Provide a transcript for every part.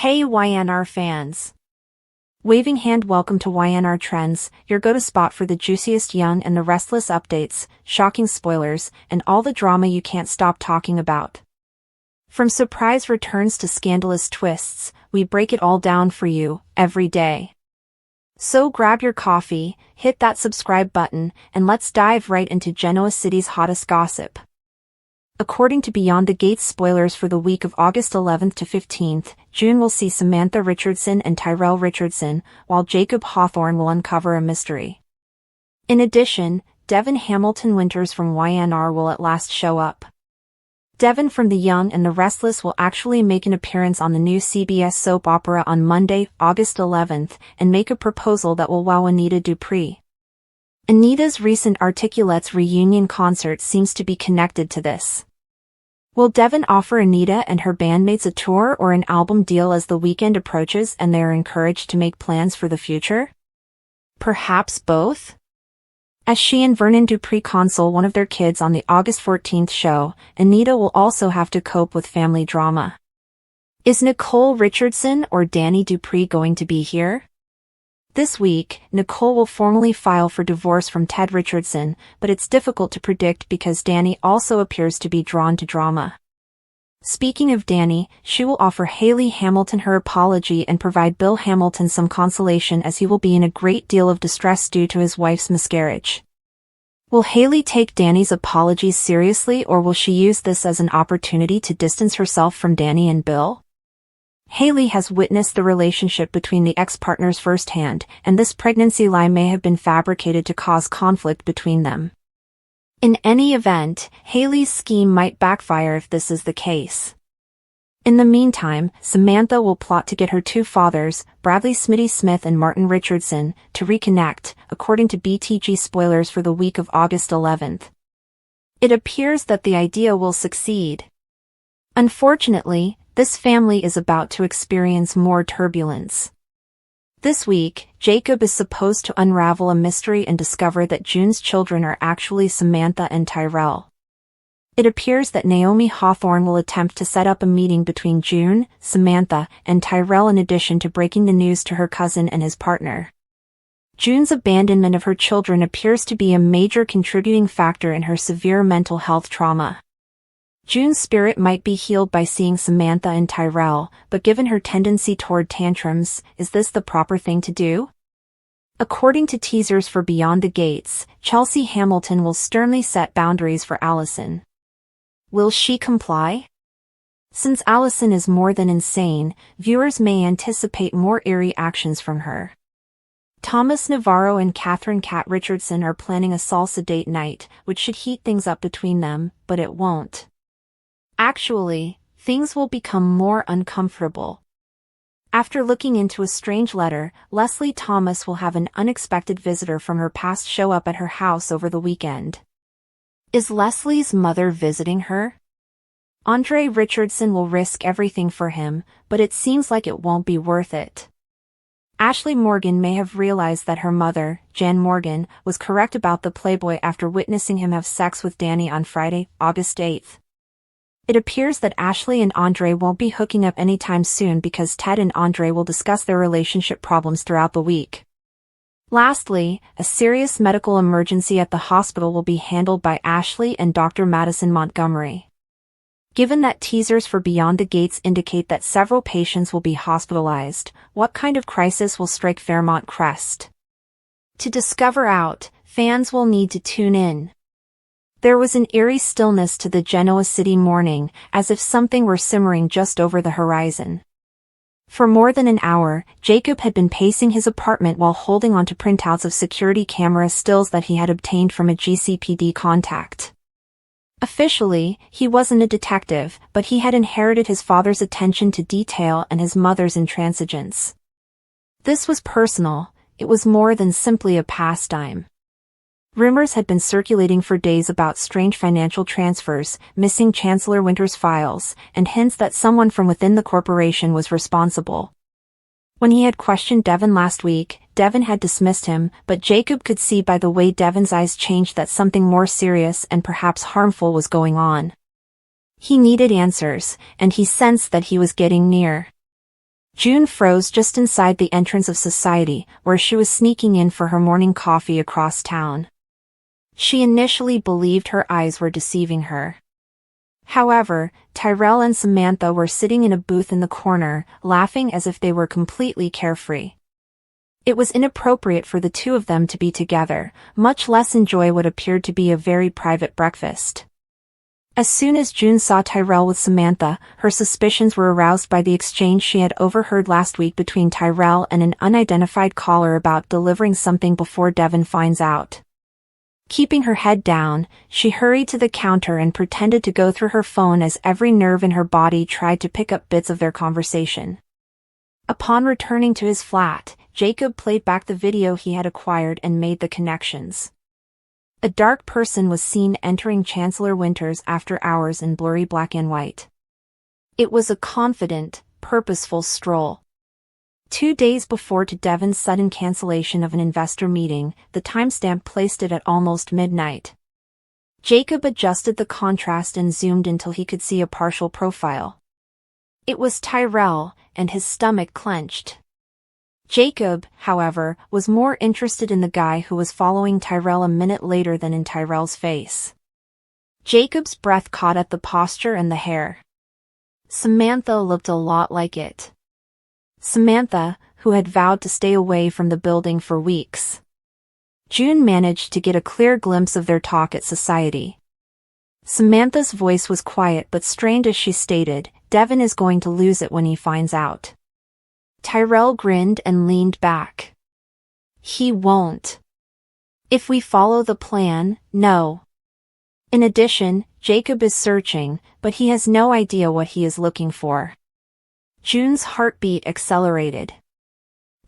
Hey YNR fans! Waving hand, welcome to YNR Trends, your go-to spot for the juiciest Young and the Restless updates, shocking spoilers, and all the drama you can't stop talking about. From surprise returns to scandalous twists, we break it all down for you, every day. So grab your coffee, hit that subscribe button, and let's dive right into Genoa City's hottest gossip. According to Beyond the Gates spoilers for the week of August 11th to 15th, June will see Samantha Richardson and Tyrell Richardson, while Jacob Hawthorne will uncover a mystery. In addition, Devon Hamilton Winters from YNR will at last show up. Devon from The Young and the Restless will actually make an appearance on the new CBS soap opera on Monday, August 11th, and make a proposal that will wow Anita Dupree. Anita's recent Articulates reunion concert seems to be connected to this. Will Devon offer Anita and her bandmates a tour or an album deal as the weekend approaches and they are encouraged to make plans for the future? Perhaps both? As she and Vernon Dupree console one of their kids on the August 14th show, Anita will also have to cope with family drama. Is Nicole Richardson or Danny Dupree going to be here? This week, Nicole will formally file for divorce from Ted Richardson, but it's difficult to predict because Danny also appears to be drawn to drama. Speaking of Danny, she will offer Haley Hamilton her apology and provide Bill Hamilton some consolation as he will be in a great deal of distress due to his wife's miscarriage. Will Haley take Danny's apologies seriously, or will she use this as an opportunity to distance herself from Danny and Bill? Haley has witnessed the relationship between the ex-partners firsthand, and this pregnancy lie may have been fabricated to cause conflict between them. In any event, Haley's scheme might backfire if this is the case. In the meantime, Samantha will plot to get her two fathers, Bradley Smitty Smith and Martin Richardson, to reconnect, according to BTG spoilers for the week of August 11th. It appears that the idea will succeed. Unfortunately, this family is about to experience more turbulence. This week, Jacob is supposed to unravel a mystery and discover that June's children are actually Samantha and Tyrell. It appears that Naomi Hawthorne will attempt to set up a meeting between June, Samantha, and Tyrell in addition to breaking the news to her cousin and his partner. June's abandonment of her children appears to be a major contributing factor in her severe mental health trauma. June's spirit might be healed by seeing Samantha and Tyrell, but given her tendency toward tantrums, is this the proper thing to do? According to teasers for Beyond the Gates, Chelsea Hamilton will sternly set boundaries for Allison. Will she comply? Since Allison is more than insane, viewers may anticipate more eerie actions from her. Thomas Navarro and Catherine Cat Richardson are planning a salsa date night, which should heat things up between them, but it won't. Actually, things will become more uncomfortable. After looking into a strange letter, Leslie Thomas will have an unexpected visitor from her past show up at her house over the weekend. Is Leslie's mother visiting her? Andre Richardson will risk everything for him, but it seems like it won't be worth it. Ashley Morgan may have realized that her mother, Jan Morgan, was correct about the Playboy after witnessing him have sex with Danny on Friday, August 8th. It appears that Ashley and Andre won't be hooking up anytime soon because Ted and Andre will discuss their relationship problems throughout the week. Lastly, a serious medical emergency at the hospital will be handled by Ashley and Dr. Madison Montgomery. Given that teasers for Beyond the Gates indicate that several patients will be hospitalized, what kind of crisis will strike Fairmont Crest? To discover out, fans will need to tune in. There was an eerie stillness to the Genoa City morning, as if something were simmering just over the horizon. For more than an hour, Jacob had been pacing his apartment while holding onto printouts of security camera stills that he had obtained from a GCPD contact. Officially, he wasn't a detective, but he had inherited his father's attention to detail and his mother's intransigence. This was personal, it was more than simply a pastime. Rumors had been circulating for days about strange financial transfers, missing Chancellor Winters' files, and hints that someone from within the corporation was responsible. When he had questioned Devon last week, Devon had dismissed him, but Jacob could see by the way Devon's eyes changed that something more serious and perhaps harmful was going on. He needed answers, and he sensed that he was getting near. June froze just inside the entrance of society, where she was sneaking in for her morning coffee across town. She initially believed her eyes were deceiving her. However, Tyrell and Samantha were sitting in a booth in the corner, laughing as if they were completely carefree. It was inappropriate for the two of them to be together, much less enjoy what appeared to be a very private breakfast. As soon as June saw Tyrell with Samantha, her suspicions were aroused by the exchange she had overheard last week between Tyrell and an unidentified caller about delivering something before Devin finds out. Keeping her head down, she hurried to the counter and pretended to go through her phone as every nerve in her body tried to pick up bits of their conversation. Upon returning to his flat, Jacob played back the video he had acquired and made the connections. A dark person was seen entering Chancellor Winters after hours in blurry black and white. It was a confident, purposeful stroll. 2 days before Devin's sudden cancellation of an investor meeting, the timestamp placed it at almost midnight. Jacob adjusted the contrast and zoomed until he could see a partial profile. It was Tyrell, and his stomach clenched. Jacob, however, was more interested in the guy who was following Tyrell a minute later than in Tyrell's face. Jacob's breath caught at the posture and the hair. Samantha looked a lot like it. Samantha, who had vowed to stay away from the building for weeks. June managed to get a clear glimpse of their talk at society. Samantha's voice was quiet but strained as she stated, "Devin is going to lose it when he finds out." Tyrell grinned and leaned back. "He won't. If we follow the plan, no." In addition, Jacob is searching, but he has no idea what he is looking for. June's heartbeat accelerated.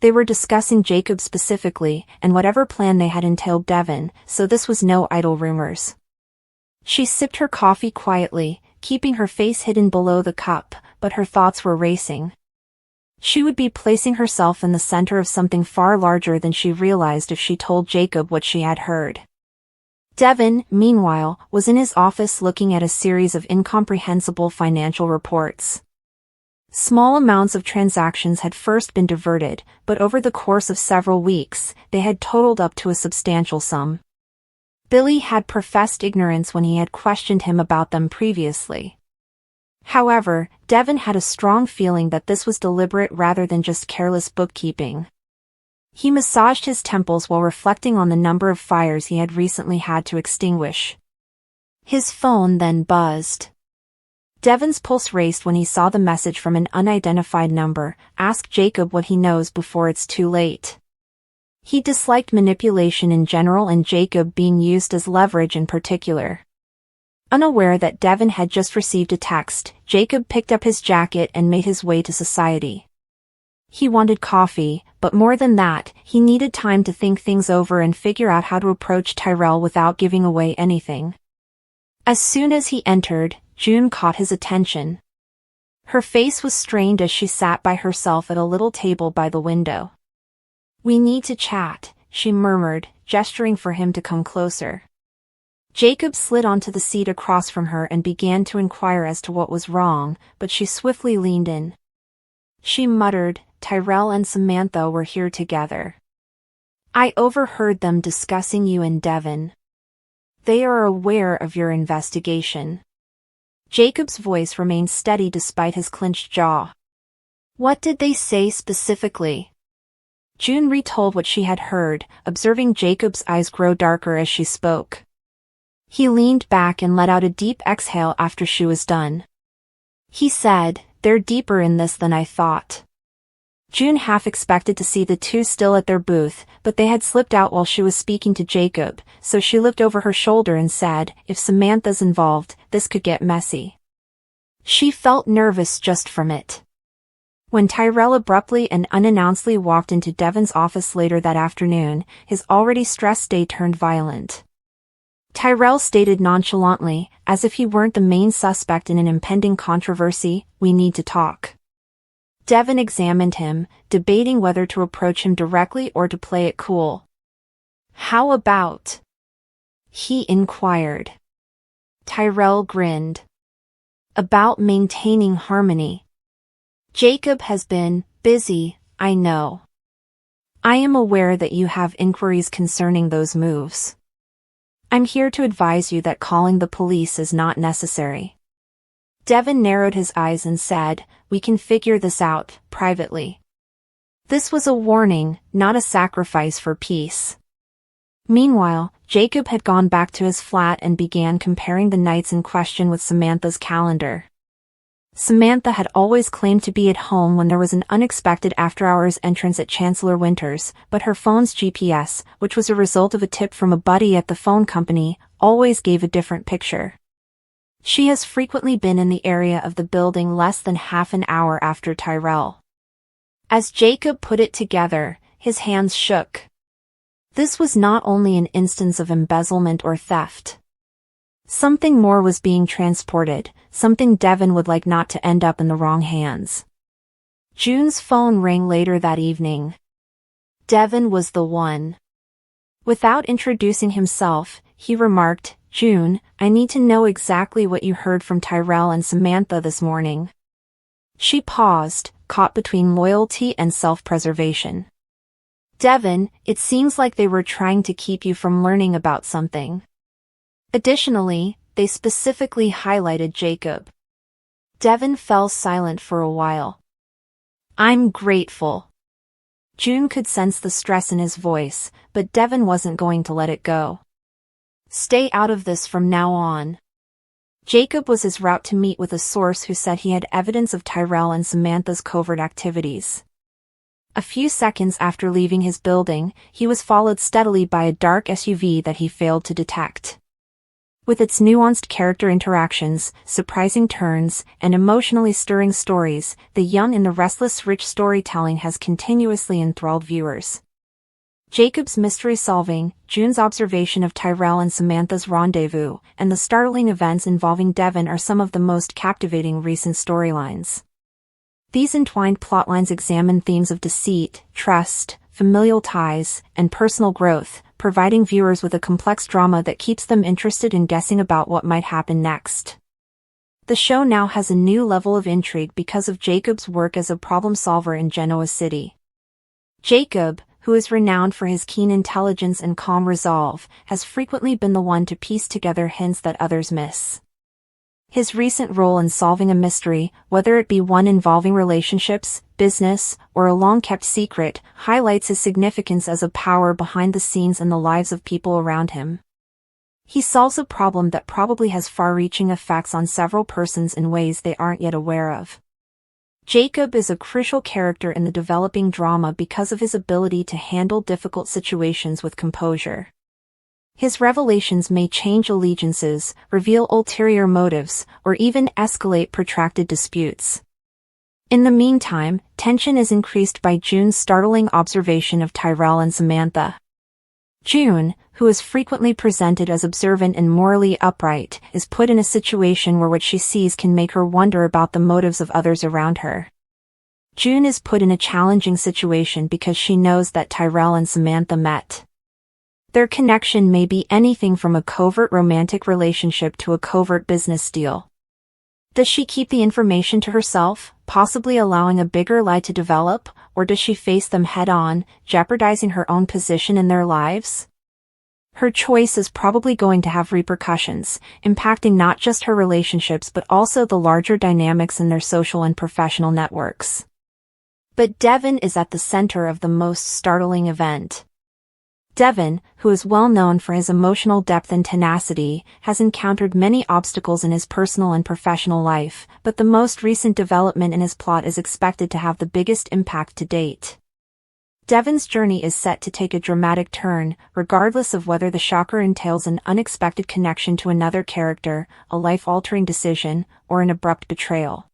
They were discussing Jacob specifically, and whatever plan they had entailed Devin, so this was no idle rumors. She sipped her coffee quietly, keeping her face hidden below the cup, but her thoughts were racing. She would be placing herself in the center of something far larger than she realized if she told Jacob what she had heard. Devin, meanwhile, was in his office looking at a series of incomprehensible financial reports. Small amounts of transactions had first been diverted, but over the course of several weeks, they had totaled up to a substantial sum. Billy had professed ignorance when he had questioned him about them previously. However, Devin had a strong feeling that this was deliberate rather than just careless bookkeeping. He massaged his temples while reflecting on the number of fires he had recently had to extinguish. His phone then buzzed. Devin's pulse raced when he saw the message from an unidentified number, "Ask Jacob what he knows before it's too late." He disliked manipulation in general and Jacob being used as leverage in particular. Unaware that Devin had just received a text, Jacob picked up his jacket and made his way to society. He wanted coffee, but more than that, he needed time to think things over and figure out how to approach Tyrell without giving away anything. As soon as he entered, June caught his attention. Her face was strained as she sat by herself at a little table by the window. "We need to chat," she murmured, gesturing for him to come closer. Jacob slid onto the seat across from her and began to inquire as to what was wrong, but she swiftly leaned in. She muttered, "Tyrell and Samantha were here together. I overheard them discussing you and Devin. They are aware of your investigation." Jacob's voice remained steady despite his clenched jaw. "What did they say specifically?" June retold what she had heard, observing Jacob's eyes grow darker as she spoke. He leaned back and let out a deep exhale after she was done. He said, "They're deeper in this than I thought." June half expected to see the two still at their booth, but they had slipped out while she was speaking to Jacob, so she looked over her shoulder and said, "If Samantha's involved, this could get messy." She felt nervous just from it. When Tyrell abruptly and unannouncedly walked into Devin's office later that afternoon, his already stressed day turned violent. Tyrell stated nonchalantly, as if he weren't the main suspect in an impending controversy, "We need to talk." Devin examined him, debating whether to approach him directly or to play it cool. "How about?" he inquired. Tyrell grinned. "About maintaining harmony. Jacob has been Busy, I know. I am aware that you have inquiries concerning those moves. I'm here to advise you that calling the police is not necessary. Devin narrowed his eyes and said, "We can figure this out, privately." This was a warning, not a sacrifice for peace. Meanwhile, Jacob had gone back to his flat and began comparing the nights in question with Samantha's calendar. Samantha had always claimed to be at home when there was an unexpected after-hours entrance at Chancellor Winters, but her phone's GPS, which was a result of a tip from a buddy at the phone company, always gave a different picture. She has frequently been in the area of the building less than half an hour after Tyrell. As Jacob put it together, his hands shook. This was not only an instance of embezzlement or theft. Something more was being transported, something Devin would like not to end up in the wrong hands. June's phone rang later that evening. Devin was the one. Without introducing himself, he remarked, "June, I need to know exactly what you heard from Tyrell and Samantha this morning." She paused, caught between loyalty and self-preservation. "Devin, it seems like they were trying to keep you from learning about something. Additionally, they specifically highlighted Jacob." Devin fell silent for a while. "I'm grateful." June could sense the stress in his voice, but Devin wasn't going to let it go. "Stay out of this from now on." Jacob was his route to meet with a source who said he had evidence of Tyrell and Samantha's covert activities. A few seconds after leaving his building, he was followed steadily by a dark SUV that he failed to detect. With its nuanced character interactions, surprising turns, and emotionally stirring stories, The Young and the Restless rich storytelling has continuously enthralled viewers. Jacob's mystery solving, June's observation of Tyrell and Samantha's rendezvous, and the startling events involving Devin are some of the most captivating recent storylines. These entwined plotlines examine themes of deceit, trust, familial ties, and personal growth, providing viewers with a complex drama that keeps them interested in guessing about what might happen next. The show now has a new level of intrigue because of Jacob's work as a problem solver in Genoa City. Jacob, who is renowned for his keen intelligence and calm resolve, has frequently been the one to piece together hints that others miss. His recent role in solving a mystery, whether it be one involving relationships, business, or a long-kept secret, highlights his significance as a power behind the scenes in the lives of people around him. He solves a problem that probably has far-reaching effects on several persons in ways they aren't yet aware of. Jacob is a crucial character in the developing drama because of his ability to handle difficult situations with composure. His revelations may change allegiances, reveal ulterior motives, or even escalate protracted disputes. In the meantime, tension is increased by June's startling observation of Tyrell and Samantha. June, who is frequently presented as observant and morally upright, is put in a situation where what she sees can make her wonder about the motives of others around her. June is put in a challenging situation because she knows that Tyrell and Samantha met. Their connection may be anything from a covert romantic relationship to a covert business deal. Does she keep the information to herself, possibly allowing a bigger lie to develop, or does she face them head-on, jeopardizing her own position in their lives? Her choice is probably going to have repercussions, impacting not just her relationships but also the larger dynamics in their social and professional networks. But Devin is at the center of the most startling event. Devin, who is well known for his emotional depth and tenacity, has encountered many obstacles in his personal and professional life, but the most recent development in his plot is expected to have the biggest impact to date. Devin's journey is set to take a dramatic turn, regardless of whether the shocker entails an unexpected connection to another character, a life-altering decision, or an abrupt betrayal.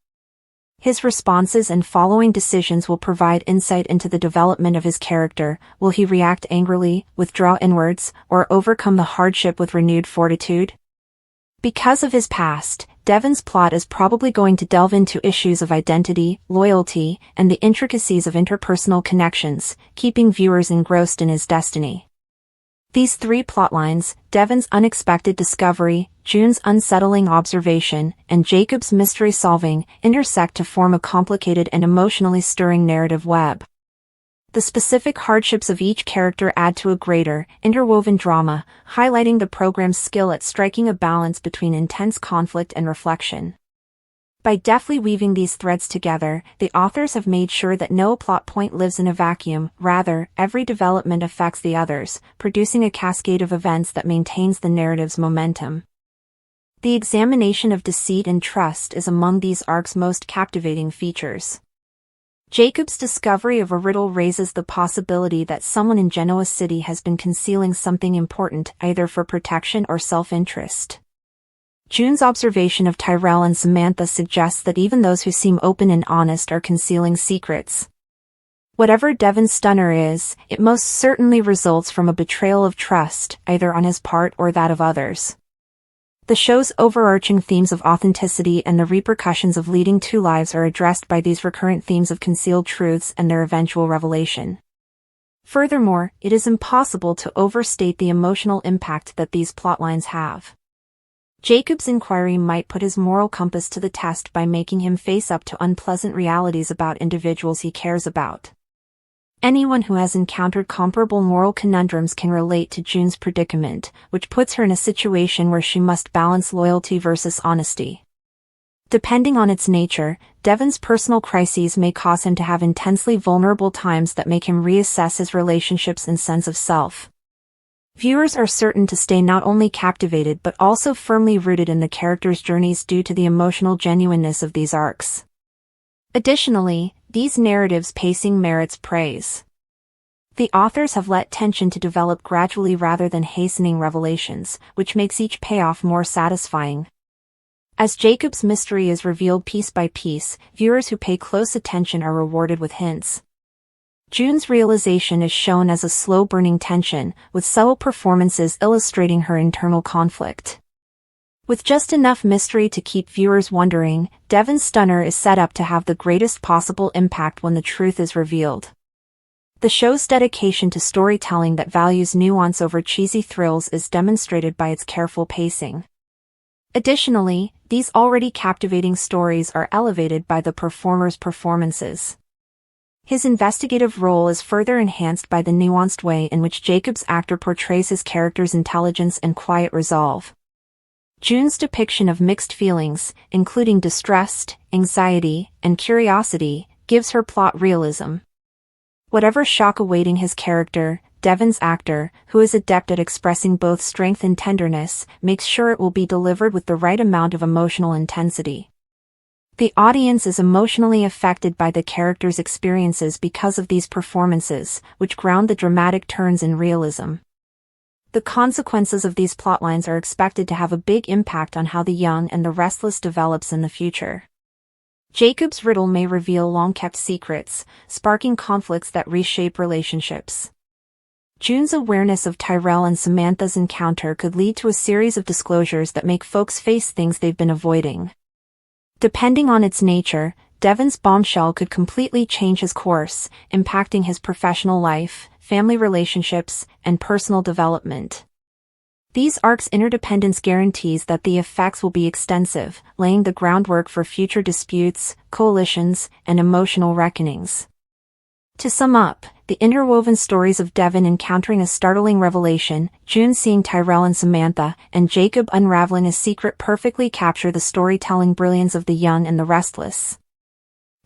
His responses and following decisions will provide insight into the development of his character. Will he react angrily, withdraw inwards, or overcome the hardship with renewed fortitude? Because of his past, Devin's plot is probably going to delve into issues of identity, loyalty, and the intricacies of interpersonal connections, keeping viewers engrossed in his destiny. These three plotlines, Devon's unexpected discovery, June's unsettling observation, and Jacob's mystery solving, intersect to form a complicated and emotionally stirring narrative web. The specific hardships of each character add to a greater, interwoven drama, highlighting the program's skill at striking a balance between intense conflict and reflection. By deftly weaving these threads together, the authors have made sure that no plot point lives in a vacuum. Rather, every development affects the others, producing a cascade of events that maintains the narrative's momentum. The examination of deceit and trust is among these arcs' most captivating features. Jacob's discovery of a riddle raises the possibility that someone in Genoa City has been concealing something important, either for protection or self-interest. June's observation of Tyrell and Samantha suggests that even those who seem open and honest are concealing secrets. Whatever Devon's stunner is, it most certainly results from a betrayal of trust, either on his part or that of others. The show's overarching themes of authenticity and the repercussions of leading two lives are addressed by these recurrent themes of concealed truths and their eventual revelation. Furthermore, it is impossible to overstate the emotional impact that these plotlines have. Jacob's inquiry might put his moral compass to the test by making him face up to unpleasant realities about individuals he cares about. Anyone who has encountered comparable moral conundrums can relate to June's predicament, which puts her in a situation where she must balance loyalty versus honesty. Depending on its nature, Devon's personal crises may cause him to have intensely vulnerable times that make him reassess his relationships and sense of self. Viewers are certain to stay not only captivated but also firmly rooted in the characters' journeys due to the emotional genuineness of these arcs. Additionally, these narratives' pacing merits praise. The authors have let tension to develop gradually rather than hastening revelations, which makes each payoff more satisfying. As Jacob's mystery is revealed piece by piece, viewers who pay close attention are rewarded with hints. June's realization is shown as a slow-burning tension, with subtle performances illustrating her internal conflict. With just enough mystery to keep viewers wondering, Devon's stunner is set up to have the greatest possible impact when the truth is revealed. The show's dedication to storytelling that values nuance over cheesy thrills is demonstrated by its careful pacing. Additionally, these already captivating stories are elevated by the performers' performances. His investigative role is further enhanced by the nuanced way in which Jacob's actor portrays his character's intelligence and quiet resolve. June's depiction of mixed feelings, including distrust, anxiety, and curiosity, gives her plot realism. Whatever shock awaiting his character, Devon's actor, who is adept at expressing both strength and tenderness, makes sure it will be delivered with the right amount of emotional intensity. The audience is emotionally affected by the characters' experiences because of these performances, which ground the dramatic turns in realism. The consequences of these plotlines are expected to have a big impact on how the young and the restless develops in the future. Jacob's riddle may reveal long-kept secrets, sparking conflicts that reshape relationships. June's awareness of Tyrell and Samantha's encounter could lead to a series of disclosures that make folks face things they've been avoiding. Depending on its nature, Devon's bombshell could completely change his course, impacting his professional life, family relationships, and personal development. These arcs' interdependence guarantees that the effects will be extensive, laying the groundwork for future disputes, coalitions, and emotional reckonings. To sum up, the interwoven stories of Devon encountering a startling revelation, June seeing Tyrell and Samantha, and Jacob unraveling a secret perfectly capture the storytelling brilliance of the young and the restless.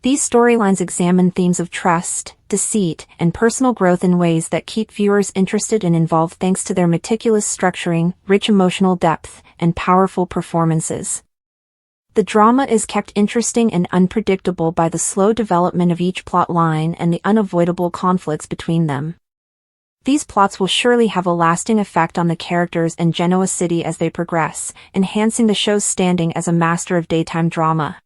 These storylines examine themes of trust, deceit, and personal growth in ways that keep viewers interested and involved thanks to their meticulous structuring, rich emotional depth, and powerful performances. The drama is kept interesting and unpredictable by the slow development of each plot line and the unavoidable conflicts between them. These plots will surely have a lasting effect on the characters and Genoa City as they progress, enhancing the show's standing as a master of daytime drama.